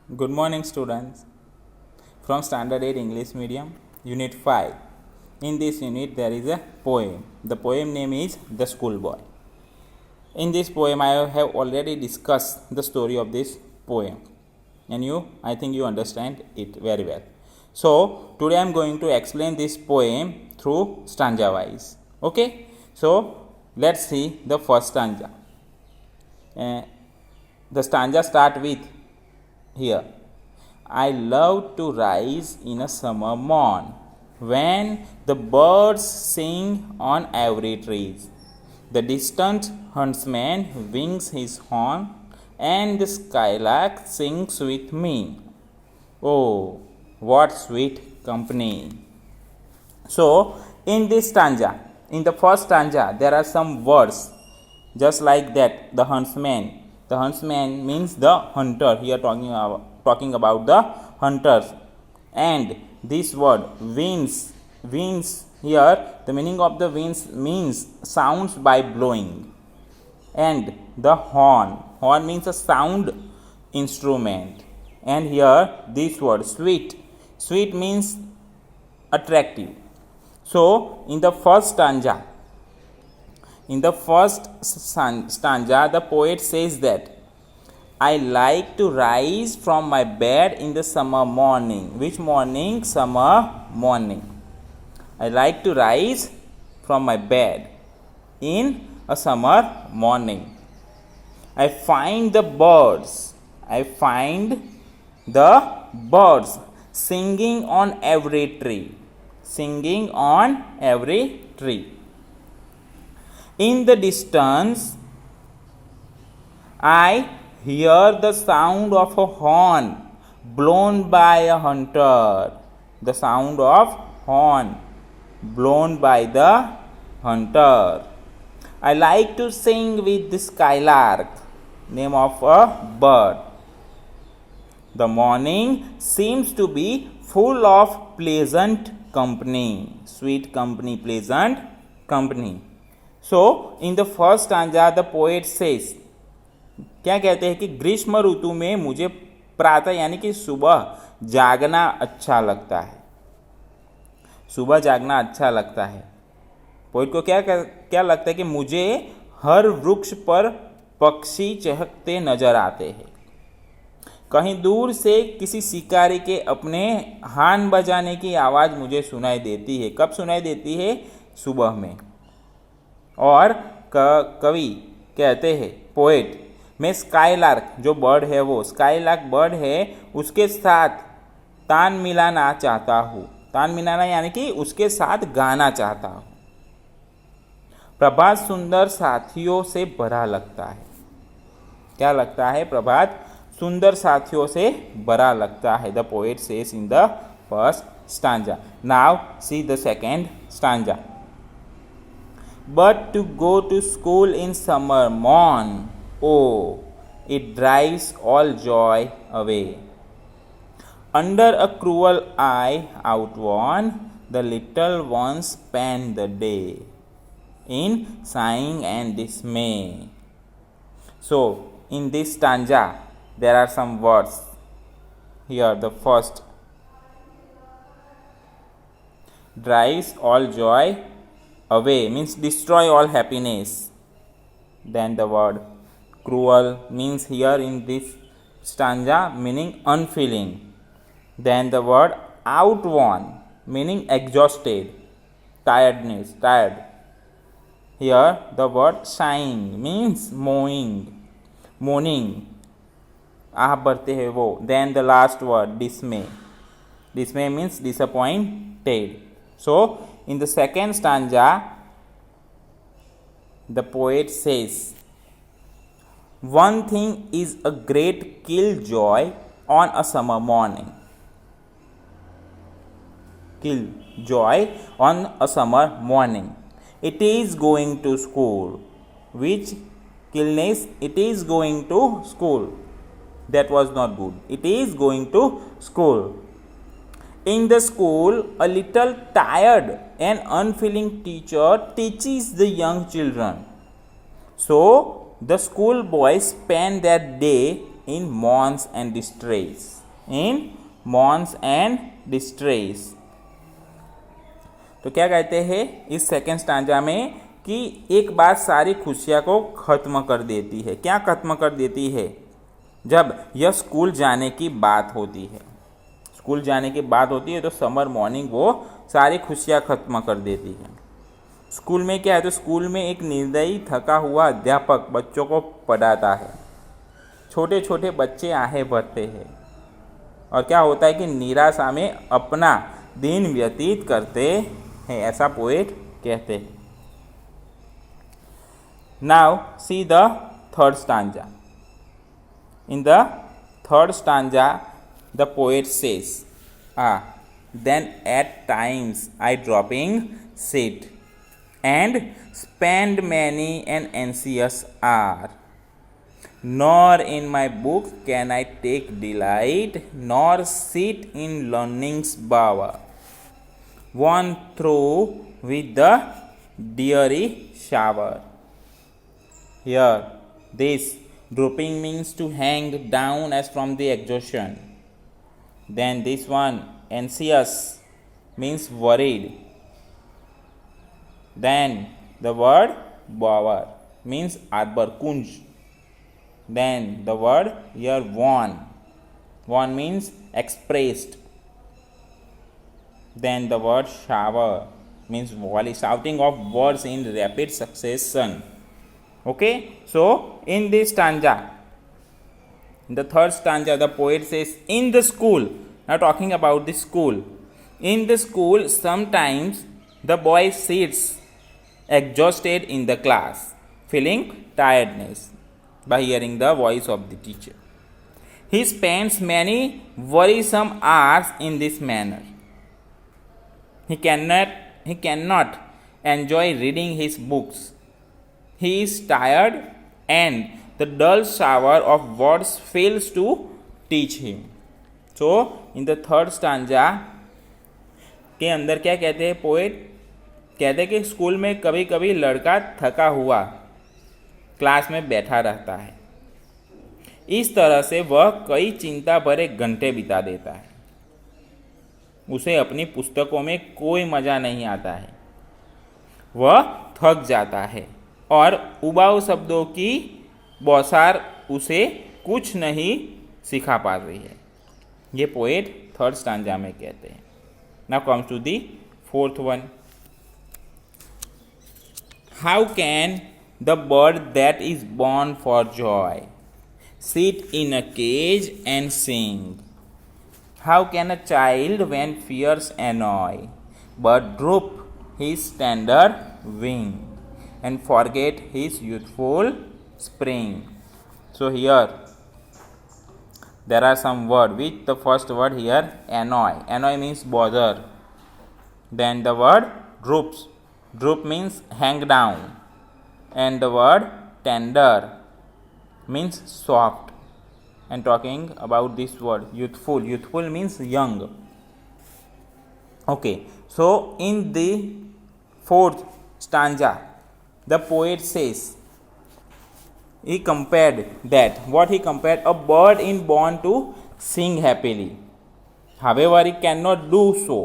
Good morning, students. From Standard 8 English Medium, Unit 5. In this unit, there is a poem. The poem name is The Schoolboy. In this poem, I have already discussed the story of this poem, and I think you understand it very well. So, today I am going to explain this poem through stanza wise. Okay? So, let's see the first stanza. The stanza start with here. I love to rise in a summer morn when the birds sing on every tree. The distant huntsman wings his horn and the skylark sings with me. Oh, what sweet company. So, in this stanza, in the first stanza, there are some words just like that. The huntsman. The huntsman means the hunter. Here talking about the hunters. And this word winds here, the meaning of the winds means sounds by blowing. And the horn means a sound instrument. And here this word sweet means attractive. So in the first stanza, the poet says that I like to rise from my bed in the summer morning. Which morning? Summer morning. I like to rise from my bed in a summer morning. I find the birds singing on every tree. In the distance, I hear the sound of a horn blown by a hunter. The sound of horn blown by the hunter. I like to sing with the skylark, name of a bird. The morning seems to be full of pleasant company. Sweet company, pleasant company. So, in the first stanza, the poet says, क्या कहते हैं कि ग्रीष्म ऋतु में मुझे प्रातः यानी कि सुबह जागना अच्छा लगता है. सुबह जागना अच्छा लगता है. पोइट को क्या लगता है कि मुझे हर वृक्ष पर पक्षी चहकते नजर आते हैं. कहीं दूर से किसी शिकारी के अपने हार्न बजाने की आवाज़ मुझे सुनाई देती है. कब सुनाई देती है? सुबह में. और कवि कहते हैं, पोएट, मैं स्काईलार्क जो बर्ड है, वो स्काईलार्क बर्ड है, उसके साथ तान मिलाना चाहता हूँ. तान मिलाना यानी कि उसके साथ गाना चाहता हूँ. प्रभात सुंदर साथियों से भरा लगता है. क्या लगता है? प्रभात सुंदर साथियों से भरा लगता है. The poet says in the first stanza. Now see the second stanza. But to go to school in summer morn, oh, it drives all joy away. Under a cruel eye outworn, the little ones spend the day in sighing and dismay. So, in this stanza, there are some words. Here, the first, drives all joy away means destroy all happiness. Then the word cruel means here in this stanza meaning unfeeling. Then the word outworn meaning exhausted, tired. Here the word sighing means mourning. आह भरते हैं वो. Then the last word dismay means disappointed. So in the second stanza, the poet says, one thing is a great killjoy on a summer morning. Killjoy on a summer morning. It is going to school. Which killness? It is going to school. That was not good. It is going to school. In the school, a little tired and unfeeling teacher teaches the young children. So, the school boys spend their day in mourns and distress. In mourns and distress. तो क्या कहते हैं इस second stanza में कि एक बात सारी खुशियाँ को खत्म कर देती है। क्या खत्म कर देती है? जब यह स्कूल जाने की बात होती है। स्कूल जाने की बात होती है तो समर मॉर्निंग वो सारी खुशियाँ खत्म कर देती है। स्कूल में क्या है? तो स्कूल में एक निर्दयी थका हुआ अध्यापक बच्चों को पढ़ाता है। छोटे छोटे बच्चे आहे भरते हैं और क्या होता है कि निराशा में अपना दिन व्यतीत करते हैं, ऐसा पोएट कहते हैं। Now see the third stanza. In the third stanza the poet says, then at times I dropping sit and spend many an anxious hour, nor in my book can I take delight, nor sit in learning's bower, worn through with the dreary shower. Here, this drooping means to hang down as from the exhaustion. Then this one, anxious, means worried. Then the word bower means arbor, kunj. Then the word here worn. Worn means expressed. Then the word shower means volley, shouting of words in rapid succession. Okay, so in this stanza, in the third stanza, the poet says, in the school, now talking about the school, in the school, sometimes the boy sits exhausted in the class, feeling tiredness by hearing the voice of the teacher. He spends many worrisome hours in this manner. He cannot enjoy reading his books. He is tired and the dull shower of words fails to teach him. So, in the third stanza के अंदर क्या कहते हैं poet? कहते हैं कि school में कभी कभी लड़का थका हुआ क्लास में बैठा रहता है। इस तरह से वह कई चिंता भरे घंटे बिता देता है। उसे अपनी पुस्तकों में कोई मज़ा नहीं आता है। वह थक जाता है और उबाऊ शब्दों की बौछार उसे कुछ नहीं सिखा पा रही है। ये पोएट थर्ड स्टांजा में कहते हैं। Now comes to the fourth one. How can the bird that is born for joy sit in a cage and sing? How can a child when fears annoy but droop his tender wing and forget his youthful spring? So here there are some word with the first word here annoy. Annoy means bother. Then the word droops. Droop means hang down. And the word tender means soft. And talking about this word youthful. Youthful means young. Okay. So in the fourth stanza, the poet says, he compared that. What he compared? A bird is born to sing happily. However, it cannot do so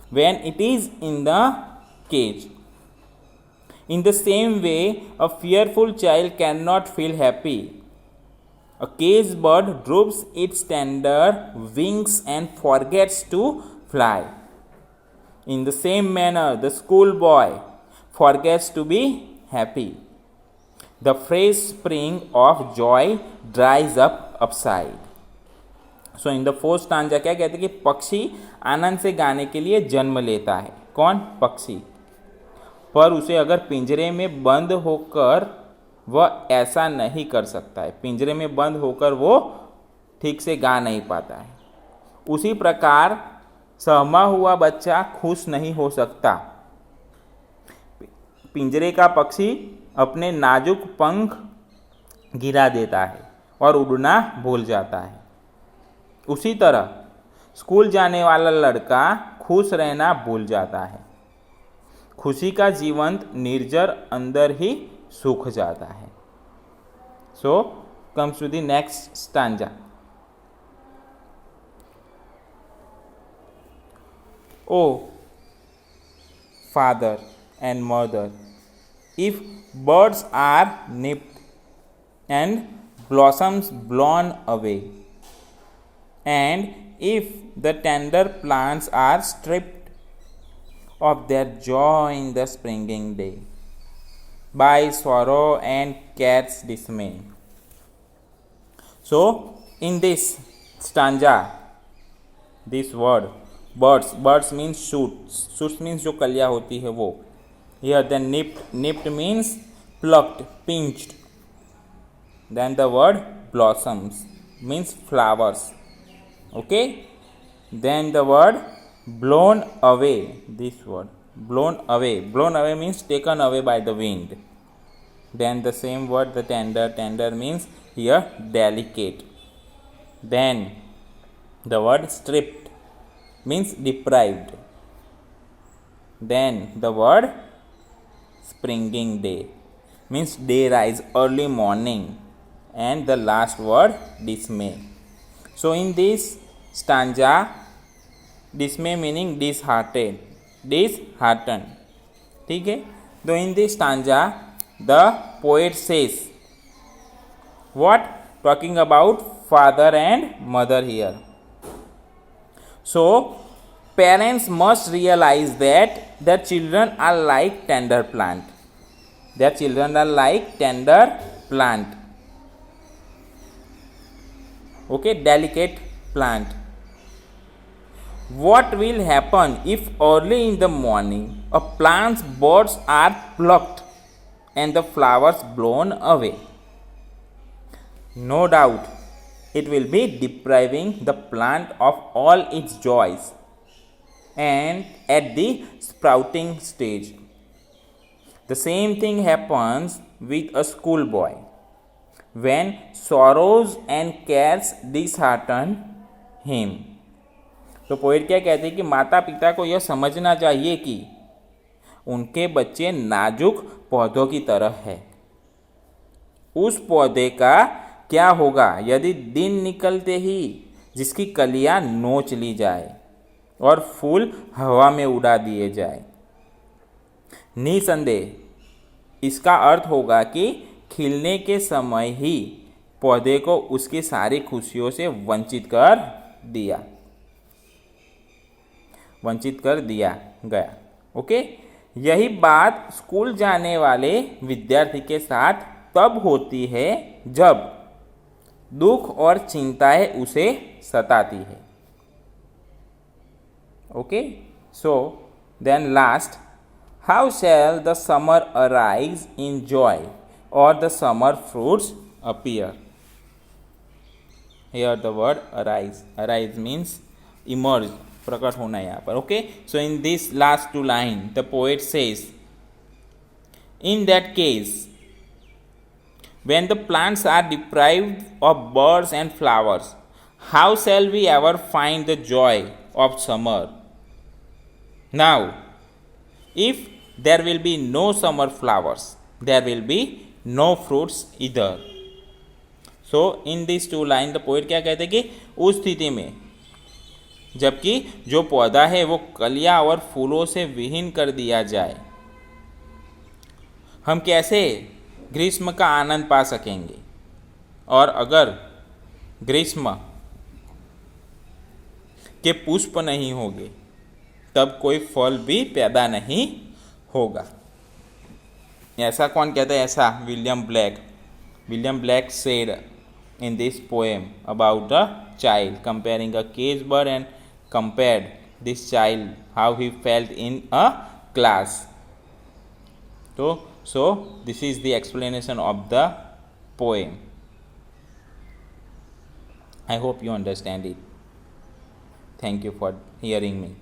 when it is in the cage. In the same way, a fearful child cannot feel happy. A caged bird droops its tender wings and forgets to fly. In the same manner, the schoolboy forgets to be happy. The fresh spring of joy dries up upside. So in the fourth stanza क्या कहते हैं कि पक्षी आनंद से गाने के लिए जन्म लेता है। कौन? पक्षी। पर उसे अगर पिंजरे में बंद होकर वह ऐसा नहीं कर सकता है। पिंजरे में बंद होकर वो ठीक से गा नहीं पाता है। उसी प्रकार सहमा हुआ बच्चा खुश नहीं हो सकता। पिंजरे का पक्षी अपने नाजुक पंख गिरा देता है और उड़ना भूल जाता है। उसी तरह स्कूल जाने वाला लड़का खुश रहना भूल जाता है। खुशी का जीवंत निर्जर अंदर ही सूख जाता है। सो comes to the next stanza. Oh, father and mother, if birds are nipped and blossoms blown away, and if the tender plants are stripped of their joy in the springing day, by sorrow and care's dismay. So, in this stanza, this word birds means shoots means जो कलियाँ होती है वो. Here then nipped means plucked, pinched. Then the word blossoms means flowers. Okay. Then the word blown away, this word blown away means taken away by the wind. Then the same word, the tender means here delicate. Then the word stripped means deprived. Then the word springing day means day rise, early morning. And the last word dismay. So in this stanza, dismay meaning disheartened. ठीक है. So in this stanza, the poet says what? Talking about father and mother here. So parents must realize that their children are like tender plant. Their children are like tender plant. Okay, delicate plant. What will happen if early in the morning a plant's buds are plucked and the flowers blown away? No doubt, it will be depriving the plant of all its joys and at the sprouting stage. The same thing happens with a schoolboy when sorrows and cares dishearten him. तो poet क्या कहते हैं कि माता पिता को यह समझना चाहिए कि उनके बच्चे नाजुक पौधों की तरह है. उस पौधे का क्या होगा यदि दिन निकलते ही जिसकी कलियां नोच ली जाए और फूल हवा में उड़ा दिए जाए. निसंदेह इसका अर्थ होगा कि खिलने के समय ही पौधे को उसकी सारी खुशियों से वंचित कर दिया गया. ओके. यही बात स्कूल जाने वाले विद्यार्थी के साथ तब होती है जब दुख और चिंताएं उसे सताती है. Okay. So then last, how shall the summer arise in joy और the summer fruits appear. Here the word arise means emerge, प्रकट होना यहाँ पर. Okay. So in this last two line the poet says, in that case when the plants are deprived of birds and flowers, how shall we ever find the joy of summer? Now if there will be no summer flowers, there will be no fruits either. So in this two line the poet क्या कहते हैं कि उस स्थिति में जबकि जो पौधा है वो कलियां और फूलों से विहीन कर दिया जाए, हम कैसे ग्रीष्म का आनंद पा सकेंगे. और अगर ग्रीष्म के पुष्प नहीं होंगे तब कोई फल भी पैदा नहीं होगा. ऐसा कौन कहता है? ऐसा William black said in this poem about a child, comparing a cage bird and compared this child how he felt in a class. So this is the explanation of the poem. I hope you understand it. Thank you for hearing me.